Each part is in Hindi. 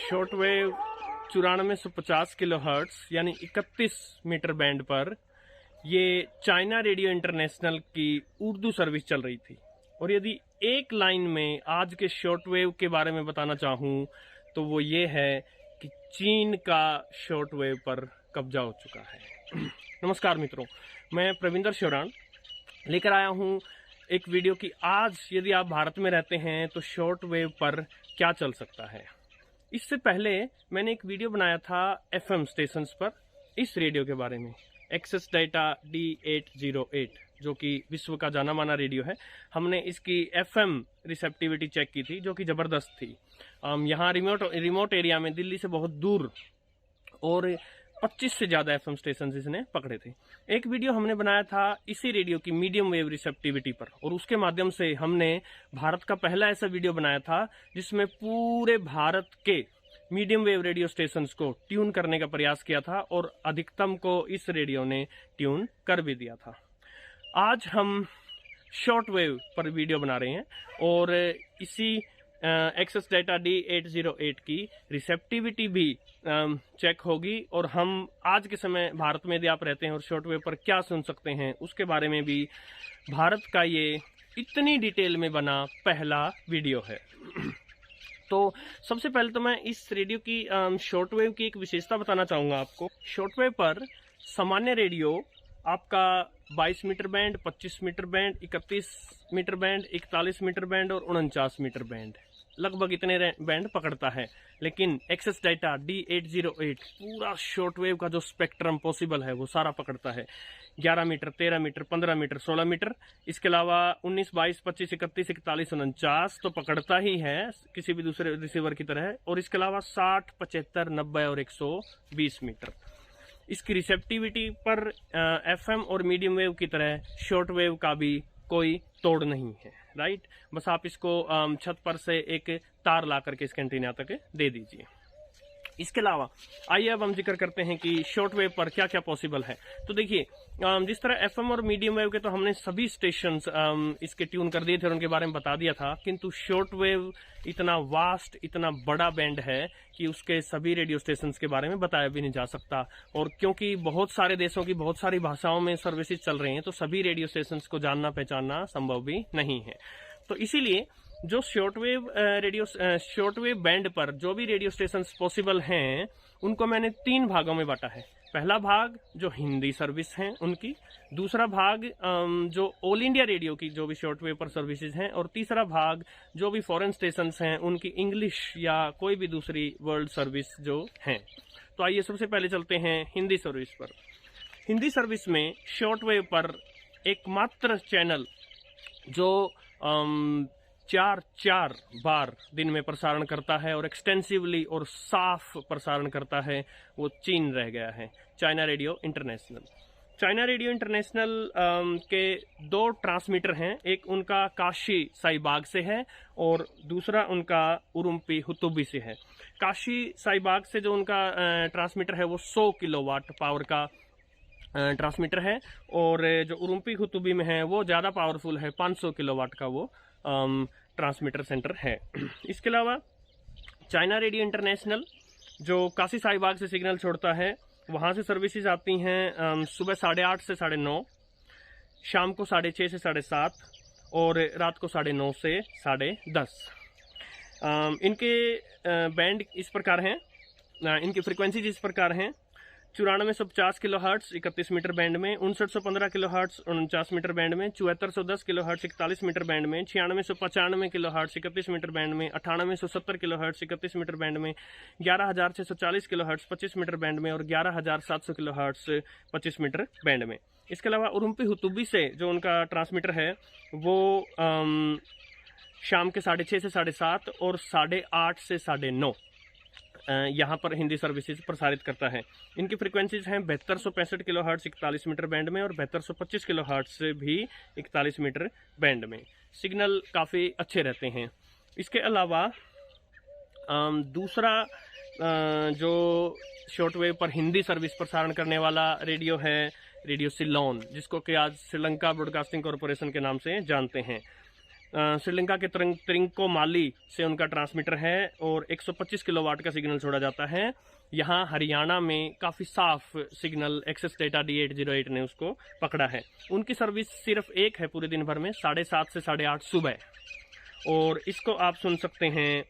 शॉर्टवेव 9450 किलोहर्ट्ज यानी 31 मीटर बैंड पर ये चाइना रेडियो इंटरनेशनल की उर्दू सर्विस चल रही थी। और यदि एक लाइन में आज के शॉर्टवेव के बारे में बताना चाहूँ तो वो ये है कि चीन का शॉर्टवेव पर कब्जा हो चुका है। नमस्कार मित्रों, मैं प्रविंदर शोरान लेकर आया हूँ एक वीडियो की आज यदि आप भारत में रहते हैं तो शॉर्टवेव पर क्या चल सकता है। इससे पहले मैंने एक वीडियो बनाया था FM स्टेशंस पर इस रेडियो के बारे में, एक्सेस डेटा D808 जो कि विश्व का जाना माना रेडियो है। हमने इसकी FM रिसेप्टिविटी चेक की थी जो कि ज़बरदस्त थी। यहाँ रिमोट एरिया में दिल्ली से बहुत दूर और 25 से ज़्यादा FM स्टेशन इसने पकड़े थे। एक वीडियो हमने बनाया था इसी रेडियो की मीडियम वेव रिसेप्टिविटी पर और उसके माध्यम से हमने भारत का पहला ऐसा वीडियो बनाया था जिसमें पूरे भारत के मीडियम वेव रेडियो स्टेशंस को ट्यून करने का प्रयास किया था और अधिकतम को इस रेडियो ने ट्यून कर भी दिया था। आज हम शॉर्ट वेव पर वीडियो बना रहे हैं और इसी एक्सेस डेटा D808 की रिसेप्टिविटी भी चेक होगी और हम आज के समय भारत में यदि आप रहते हैं और शॉर्टवेव पर क्या सुन सकते हैं उसके बारे में भी भारत का ये इतनी डिटेल में बना पहला वीडियो है। तो सबसे पहले तो मैं इस रेडियो की शॉर्टवेव की एक विशेषता बताना चाहूँगा आपको। शॉर्टवेव पर सामान्य रेडियो आपका 22 metre band, 25 metre band, 31 metre band, 41 metre band और 49 मीटर बैंड, लगभग इतने बैंड पकड़ता है। लेकिन एक्सेस डेटा D808 पूरा शॉर्टवेव का जो स्पेक्ट्रम पॉसिबल है वो सारा पकड़ता है। 11 मीटर, 13 मीटर, 15 मीटर, 16 मीटर, इसके अलावा 19, 22, 25, 31, 41, 49 तो पकड़ता ही है किसी भी दूसरे रिसीवर की तरह। और इसके अलावा 60, 75, 90 और 120 मीटर। इसकी रिसेप्टिविटी पर FM और मीडियम वेव की तरह शॉर्ट वेव का भी कोई तोड़ नहीं है, राइट। बस आप इसको छत पर से एक तार ला करके इसके एंटीना तक दे दीजिए। इसके अलावा आइए अब हम जिक्र करते हैं कि शॉर्ट वेव पर क्या क्या पॉसिबल है। तो देखिए, जिस तरह FM और मीडियम वेव के तो हमने सभी स्टेशंस इसके ट्यून कर दिए थे और उनके बारे में बता दिया था, किंतु शॉर्ट वेव इतना वास्ट, इतना बड़ा बैंड है कि उसके सभी रेडियो स्टेशंस के बारे में बताया भी नहीं जा सकता। और क्योंकि बहुत सारे देशों की बहुत सारी भाषाओं में सर्विसेज चल रही हैं तो सभी रेडियो स्टेशंस को जानना पहचानना संभव भी नहीं है। तो इसीलिए जो शॉर्टवेव बैंड पर जो भी रेडियो स्टेशंस पॉसिबल हैं उनको मैंने 3 भागों में बांटा है। पहला भाग जो हिंदी सर्विस हैं उनकी, दूसरा भाग जो ऑल इंडिया रेडियो की जो भी शॉर्टवेव पर सर्विसेज हैं, और तीसरा भाग जो भी फॉरेन स्टेशंस हैं उनकी इंग्लिश या कोई भी दूसरी वर्ल्ड सर्विस जो हैं। तो आइए सबसे पहले चलते हैं हिंदी सर्विस पर। हिंदी सर्विस में शॉर्टवेव पर एकमात्र चैनल जो 4 बार दिन में प्रसारण करता है और एक्सटेंसिवली और साफ प्रसारण करता है वो चीन रह गया है, China radio international. China radio international के 2 ट्रांसमीटर हैं, एक उनका काशी साईबाग से है और दूसरा उनका उरुम्पी हुतुबी से है। काशी साईबाग से जो उनका ट्रांसमीटर है वो 100 किलोवाट पावर का ट्रांसमीटर है और जो उरुम्पी हुतुबी में है वो ज़्यादा पावरफुल है, 500 किलोवाट का वो ट्रांसमीटर सेंटर है। इसके अलावा चाइना रेडियो इंटरनेशनल जो काशी साईबाग से सिग्नल छोड़ता है वहाँ से सर्विसेज आती हैं सुबह 8:30 से 9:30, शाम को 6:30 से 7:30 और रात को 9:30 से 10:30। इनके बैंड इस प्रकार हैं, इनकी फ्रिक्वेंसीज इस प्रकार हैं: 9450 किलोहर्ट्ज 31 मीटर बैंड में, 5915 किलोहर्ट्ज 49 मीटर बैंड में, 7410 किलोहर्ट्ज 41 मीटर बैंड में, 9695 किलोहर्ट्ज 31 मीटर बैंड में, 9870 किलोहर्ट्ज 31 मीटर बैंड में, 11640 किलोहर्ट्ज 25 मीटर बैंड में और 11700 किलोहर्ट्ज 25 मीटर बैंड में। इसके अलावा उरुम्पी हुतुबी से जो उनका ट्रांसमीटर है वो शाम के 6:30 से 7:30 और 8:30 से 9:30 यहाँ पर हिंदी सर्विसेज प्रसारित करता है। इनकी फ्रिक्वेंसीज हैं 7265 किलोहर्ट्ज 41 मीटर बैंड में और 7225 किलोहर्ट्ज भी 41 मीटर बैंड में। सिग्नल काफ़ी अच्छे रहते हैं। इसके अलावा दूसरा जो शॉर्टवेव पर हिंदी सर्विस प्रसारण करने वाला रेडियो है रेडियो सिलोन, जिसको कि आज श्रीलंका ब्रॉडकास्टिंग कॉरपोरेशन के नाम से जानते हैं। श्रीलंका के त्रिंकोमाली से उनका ट्रांसमीटर है और 125 किलोवाट का सिग्नल छोड़ा जाता है। यहाँ हरियाणा में काफ़ी साफ सिग्नल एक्सेस डेटा D808 ने उसको पकड़ा है। उनकी सर्विस सिर्फ एक है पूरे दिन भर में, 7:30 से 8:30 सुबह, और इसको आप सुन सकते हैं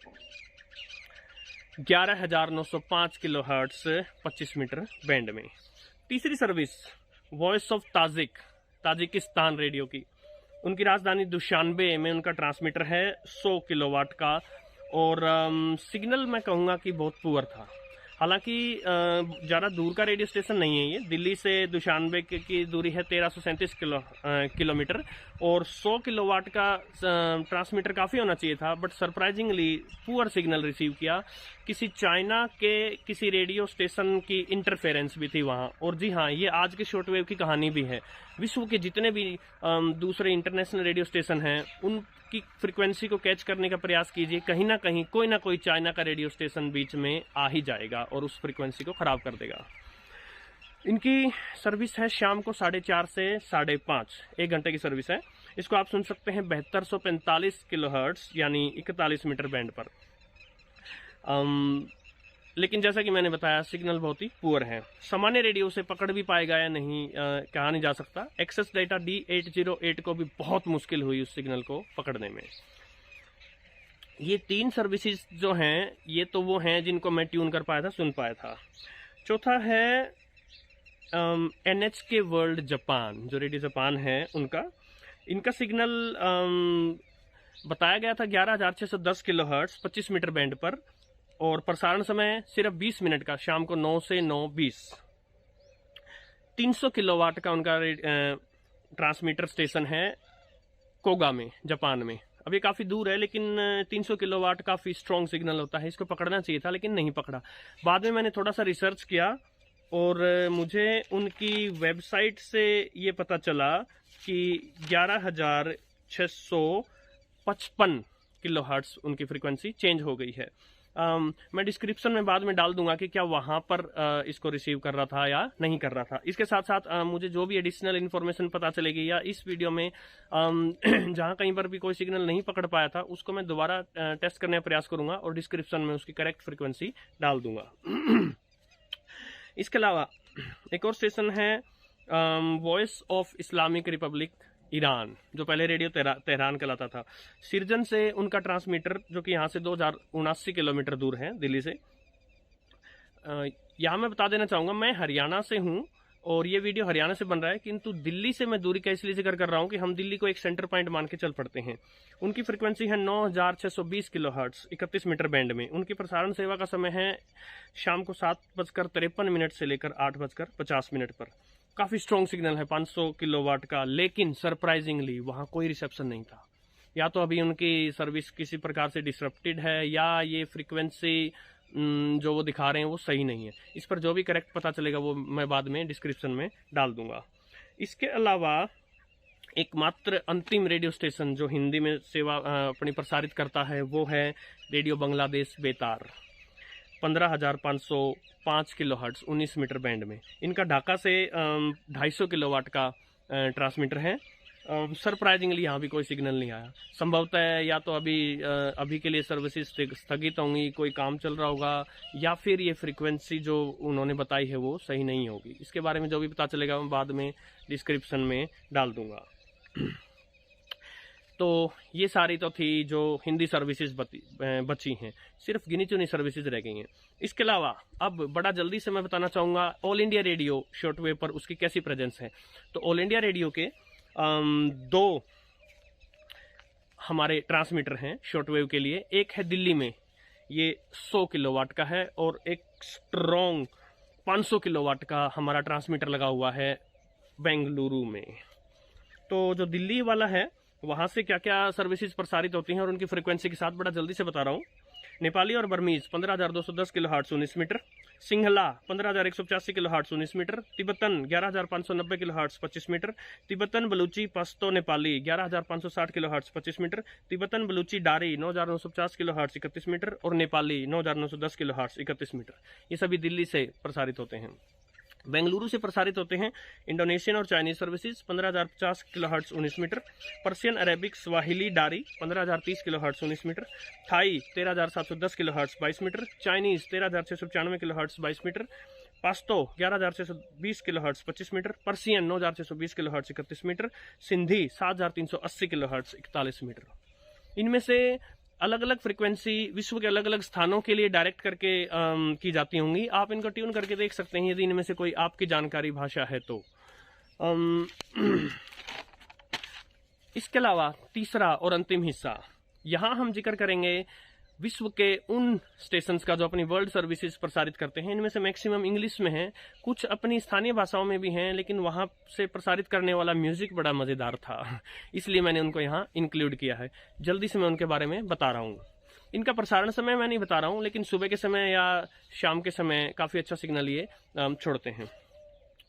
11,905 किलोहर्ट्ज 25 मीटर बैंड में। तीसरी service voice of Tajikistan radio की, उनकी राजधानी दुशानबे में उनका ट्रांसमीटर है 100 किलोवाट का, और सिग्नल मैं कहूँगा कि बहुत पुअर था। हालांकि ज़्यादा दूर का रेडियो स्टेशन नहीं है ये, दिल्ली से दुशानबे की दूरी है 1337 किलोमीटर, और 100 किलोवाट का ट्रांसमीटर काफ़ी होना चाहिए था, but surprisingly poor signal receive किया। किसी चाइना के किसी रेडियो स्टेशन की इंटरफेरेंस भी थी वहाँ। और जी हाँ, ये आज के शॉर्टवेव की कहानी भी है। विश्व के जितने भी दूसरे इंटरनेशनल रेडियो स्टेशन हैं, उनकी फ्रिक्वेंसी को कैच करने का प्रयास कीजिए, कहीं ना कहीं कोई ना कोई चाइना का रेडियो स्टेशन बीच में आ ही जाएगा और उस फ्रिक्वेंसी को ख़राब कर देगा। इनकी सर्विस है शाम को 4:30 से 5:30, 1 घंटे की सर्विस है। इसको आप सुन सकते हैं 7245 किलोहर्ट्ज यानी 41 मीटर बैंड पर। लेकिन जैसा कि मैंने बताया, सिग्नल बहुत ही पुअर है। सामान्य रेडियो से पकड़ भी पाएगा या नहीं कहा नहीं जा सकता। एक्सेस डेटा D808 को भी बहुत मुश्किल हुई उस सिग्नल को पकड़ने में। ये 3 सर्विसेज जो हैं, ये तो वो हैं जिनको मैं ट्यून कर पाया था, सुन पाया था। चौथा है NHK वर्ल्ड जापान, जो रेडियो जापान है उनका। इनका सिग्नल बताया गया था 11,610 किलोहर्ट्ज 25 मीटर बैंड पर, और प्रसारण समय सिर्फ 20 मिनट का, शाम को 9 से 9:20। 300 किलोवाट का उनका ट्रांसमीटर स्टेशन है कोगा में, जापान में। अब ये काफ़ी दूर है, लेकिन 300 किलोवाट काफ़ी स्ट्रॉन्ग सिग्नल होता है, इसको पकड़ना चाहिए था लेकिन नहीं पकड़ा। बाद में मैंने थोड़ा सा रिसर्च किया और मुझे उनकी वेबसाइट से ये पता चला कि 11,655 किलोहर्ट्ज उनकी फ्रीक्वेंसी चेंज हो गई है। मैं डिस्क्रिप्शन में बाद में डाल दूंगा कि क्या वहां पर इसको रिसीव कर रहा था या नहीं कर रहा था। इसके साथ साथ मुझे जो भी एडिशनल इन्फॉर्मेशन पता चलेगी या इस वीडियो में जहां कहीं पर भी कोई सिग्नल नहीं पकड़ पाया था, उसको मैं दोबारा टेस्ट करने का प्रयास करूंगा और डिस्क्रिप्शन में उसकी करेक्ट फ्रिक्वेंसी डाल दूंगा। इसके अलावा एक और स्टेशन है voice of Islamic Republic Iran, जो पहले रेडियो तेहरान कहलाता था। सिरजन से उनका ट्रांसमीटर, जो कि यहाँ से 2079 किलोमीटर दूर है दिल्ली से। यहाँ मैं बता देना चाहूँगा, मैं हरियाणा से हूँ और ये वीडियो हरियाणा से बन रहा है, किंतु दिल्ली से मैं दूरी का इसलिए जिक्र कर रहा हूँ कि हम दिल्ली को एक सेंटर पॉइंट मान के चल पड़ते हैं। उनकी फ्रिक्वेंसी है 9,620 किलोहर्ट्ज 31 मीटर बैंड में। उनकी प्रसारण सेवा का समय है शाम को 7:53 से लेकर 8:50 पर। काफ़ी स्ट्रॉन्ग सिग्नल है 500 किलोवाट का, लेकिन सरप्राइजिंगली वहाँ कोई रिसेप्शन नहीं था। या तो अभी उनकी सर्विस किसी प्रकार से डिसरप्टेड है, या ये फ्रीक्वेंसी जो वो दिखा रहे हैं वो सही नहीं है। इस पर जो भी करेक्ट पता चलेगा वो मैं बाद में डिस्क्रिप्शन में डाल दूंगा। इसके अलावा एकमात्र अंतिम रेडियो स्टेशन जो हिंदी में सेवा अपनी प्रसारित करता है वो है रेडियो बांग्लादेश बेतार, 15,505 किलोहर्ट्ज 19 मीटर बैंड में। इनका ढाका से 250 किलोवाट का ट्रांसमीटर है। सरप्राइजिंगली यहाँ भी कोई सिग्नल नहीं आया। संभवतः या तो अभी के लिए सर्विसेज स्थगित होंगी, कोई काम चल रहा होगा, या फिर ये फ्रीक्वेंसी जो उन्होंने बताई है वो सही नहीं होगी। इसके बारे में जो भी पता चलेगा मैं बाद में डिस्क्रिप्शन में डाल दूंगा। तो ये सारी तो थी जो हिंदी सर्विसेज बची हैं, सिर्फ गिनी चुनी सर्विसेज रह गई हैं। इसके अलावा अब बड़ा जल्दी से मैं बताना चाहूँगा ऑल इंडिया रेडियो शॉर्टवेव पर उसकी कैसी प्रेजेंस है। तो ऑल इंडिया रेडियो के 2 हमारे ट्रांसमीटर हैं शॉर्टवेव के लिए। एक है दिल्ली में, ये 100 किलोवाट का है, और एक स्ट्रॉन्ग 500 किलोवाट का हमारा ट्रांसमीटर लगा हुआ है बेंगलुरु में। तो जो दिल्ली वाला है वहाँ से क्या क्या सर्विसेज प्रसारित होती हैं और उनकी फ्रीक्वेंसी के साथ बड़ा जल्दी से बता रहा हूँ। नेपाली और Burmese 15,210 kilohertz 19 metre, Sinhala 15,185 kilohertz 19 metre, Tibetan 11,590 kilohertz 25 metre, Tibetan Balochi Pashto Nepali 11,560 kilohertz 25 metre, Tibetan Balochi Dari 9,950 kilohertz 31 metre, और नेपाली 9,910 किलोहर्ट्ज 31 मीटर। ये सभी दिल्ली से प्रसारित होते हैं। बेंगलुरु से प्रसारित होते हैं इंडोनेशियन और Chinese services 15,050 kilohertz 19 metre, Persian Arabic Swahili Dari 15,030 kilohertz 19 metre, Thai 13,710 kilohertz 22 metre, Chinese 13,695 kilohertz 22 metre, Pashto 11,620 kilohertz 25 metre, Persian 9,620 kilohertz 31 metre, Sindhi 7,380 kilohertz 41 metre. इनमें से अलग अलग फ्रीक्वेंसी विश्व के अलग अलग स्थानों के लिए डायरेक्ट करके की जाती होंगी। आप इनको ट्यून करके देख सकते हैं यदि इनमें से कोई आपकी जानकारी भाषा है तो। इसके अलावा तीसरा और अंतिम हिस्सा, यहाँ हम जिक्र करेंगे विश्व के उन स्टेशंस का जो अपनी वर्ल्ड सर्विसेज प्रसारित करते हैं। इनमें से मैक्सिमम इंग्लिश में हैं, कुछ अपनी स्थानीय भाषाओं में भी हैं, लेकिन वहाँ से प्रसारित करने वाला म्यूजिक बड़ा मज़ेदार था, इसलिए मैंने उनको यहाँ इंक्लूड किया है। जल्दी से मैं उनके बारे में बता रहा हूँ। इनका प्रसारण समय मैं नहीं बता रहा हूँ, लेकिन सुबह के समय या शाम के समय काफ़ी अच्छा सिग्नल ये छोड़ते हैं।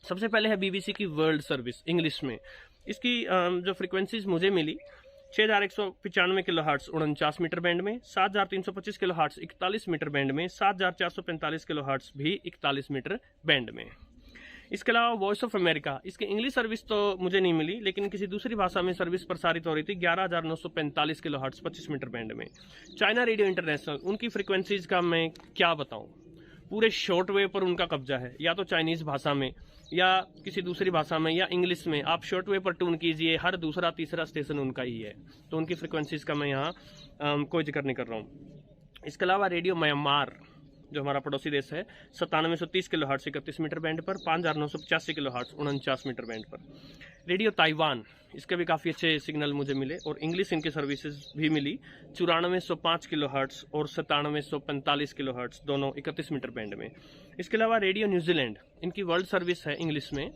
सबसे पहले है BBC की वर्ल्ड सर्विस इंग्लिश में। इसकी जो फ्रिक्वेंसीज मुझे मिली 6,195 किलोहर्ट्ज 49 मीटर बैंड में, 7,325 किलोहर्ट्ज 41 मीटर बैंड में, 7,445 किलोहर्ट्ज भी 41 मीटर बैंड में। इसके अलावा वॉइस ऑफ अमेरिका, इसकी इंग्लिश सर्विस तो मुझे नहीं मिली, लेकिन किसी दूसरी भाषा में सर्विस प्रसारित हो रही थी 11,945 किलोहर्ट्ज 25 मीटर बैंड में। चाइना रेडियो इंटरनेशनल, उनकी फ्रिक्वेंसीज का मैं क्या बताऊं, पूरे शॉर्ट वेव पर उनका कब्जा है, या तो चाइनीज भाषा में या किसी दूसरी भाषा में या इंग्लिश में। आप शॉर्ट वेव पर ट्यून कीजिए, हर दूसरा तीसरा स्टेशन उनका ही है, तो उनकी फ्रिक्वेंसीज का मैं यहाँ कोई जिक्र नहीं कर रहा हूँ। इसके अलावा रेडियो म्यांमार जो हमारा पड़ोसी देश है 9730 किलोहर्ट्ज 31 मीटर बैंड पर, 5,985 किलोहर्ट्ज 49 मीटर बैंड पर। रेडियो ताइवान, इसके भी काफ़ी अच्छे सिग्नल मुझे मिले और इंग्लिश इनकी सर्विसेज भी मिली 9405 किलोहर्ट्ज और 9745 किलोहर्ट्ज, दोनों 31 मीटर बैंड में। इसके अलावा रेडियो न्यूजीलैंड, इनकी वर्ल्ड सर्विस है इंग्लिश में।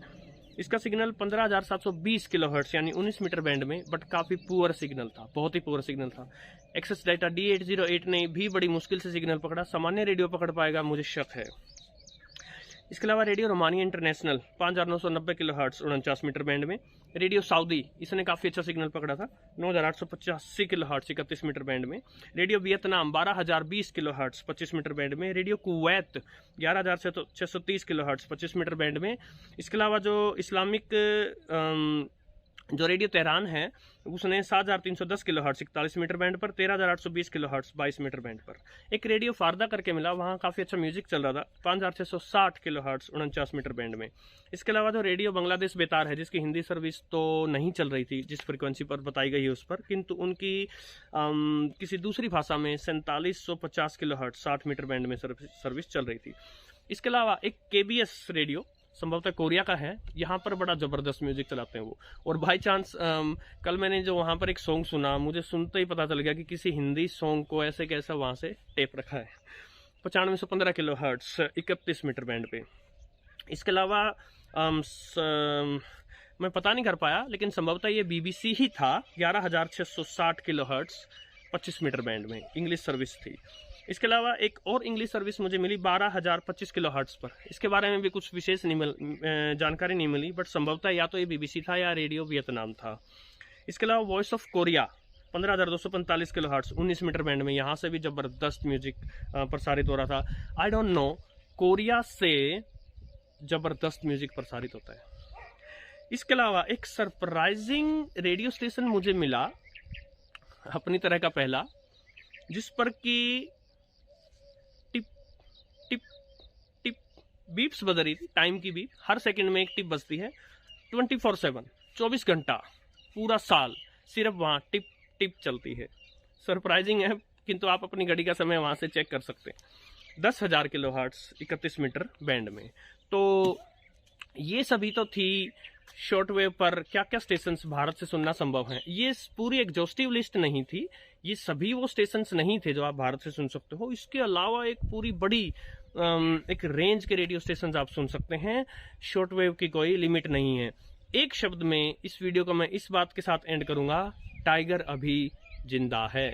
इसका सिग्नल 15,720 किलोहर्ट्ज यानी 19 मीटर बैंड में, बट काफ़ी पुअर सिग्नल था, बहुत ही पुअर सिग्नल था। एक्सेस डाटा D808 ने भी बड़ी मुश्किल से सिग्नल पकड़ा, सामान्य रेडियो पकड़ पाएगा मुझे शक है। इसके अलावा radio Romania international 5,990 kilohertz 49 metre band में। रेडियो सऊदी, इसने काफ़ी अच्छा सिग्नल पकड़ा था 9,885 किलोहर्ट्ज 31 मीटर बैंड में। Radio Vietnam 12,020 kilohertz 25 metre band में। Radio Kuwait 11,630 kilohertz 25 metre band में। इसके अलावा जो इस्लामिक जो रेडियो तेहरान है उसने 7,310 किलोहर्ट्ज 41 मीटर बैंड पर, 13,820 किलोहर्ट्ज 22 मीटर बैंड पर। एक रेडियो फारदा करके मिला, वहाँ काफ़ी अच्छा म्यूजिक चल रहा था 5,660 किलोहर्ट्ज 49 मीटर बैंड में। इसके अलावा जो रेडियो बांग्लादेश बेतार है, जिसकी हिंदी सर्विस तो नहीं चल रही थी जिस फ्रिक्वेंसी पर बताई गई है उस पर, किंतु उनकी किसी दूसरी भाषा में 4750 किलोहर्ट्ज 60 मीटर बैंड में सर्विस चल रही थी। इसके अलावा एक KBS रेडियो संभवतः कोरिया का है, यहाँ पर बड़ा ज़बरदस्त म्यूजिक चलाते हैं वो। और बाई चांस कल मैंने जो वहाँ पर एक सॉन्ग सुना, मुझे सुनते ही पता चल गया कि किसी हिंदी सॉन्ग को ऐसे कैसा वहाँ से टेप रखा है। 9515 किलोहर्ट्ज 31 मीटर बैंड पे। इसके अलावा मैं पता नहीं कर पाया, लेकिन संभवतः ये BBC ही था 11,660 किलोहर्ट्ज 25 मीटर बैंड में, इंग्लिश सर्विस थी। इसके अलावा एक और इंग्लिश सर्विस मुझे मिली 12,025 किलोहर्ट्ज पर। इसके बारे में भी कुछ विशेष जानकारी नहीं मिली, बट संभवतः या तो ये BBC था या रेडियो वियतनाम था। इसके अलावा Voice of Korea 15,245 kilohertz 19 metre band में, यहाँ से भी ज़बरदस्त म्यूजिक प्रसारित हो रहा था। आई डोंट नो, कोरिया से ज़बरदस्त म्यूजिक प्रसारित होता है। इसके अलावा एक सरप्राइजिंग रेडियो स्टेशन मुझे मिला, अपनी तरह का पहला, जिस पर कि बीप्स बज रही थी, टाइम की बीप, हर सेकंड में एक टिप बजती है 24/7 24 घंटा पूरा साल सिर्फ वहाँ टिप टिप चलती है। सरप्राइजिंग है, किंतु आप अपनी घड़ी का समय वहाँ से चेक कर सकते हैं। 10,000 किलोहर्ट्ज 31 मीटर बैंड में। तो ये सभी तो थी शॉर्ट वेव पर क्या क्या स्टेशंस भारत से सुनना संभव है। ये पूरी एग्जॉस्टिव लिस्ट नहीं थी, ये सभी वो स्टेशंस नहीं थे जो आप भारत से सुन सकते हो। इसके अलावा एक पूरी बड़ी एक रेंज के रेडियो स्टेशंस आप सुन सकते हैं। शॉर्ट वेव की कोई लिमिट नहीं है। एक शब्द में इस वीडियो को मैं इस बात के साथ एंड करूंगा, टाइगर अभी जिंदा है।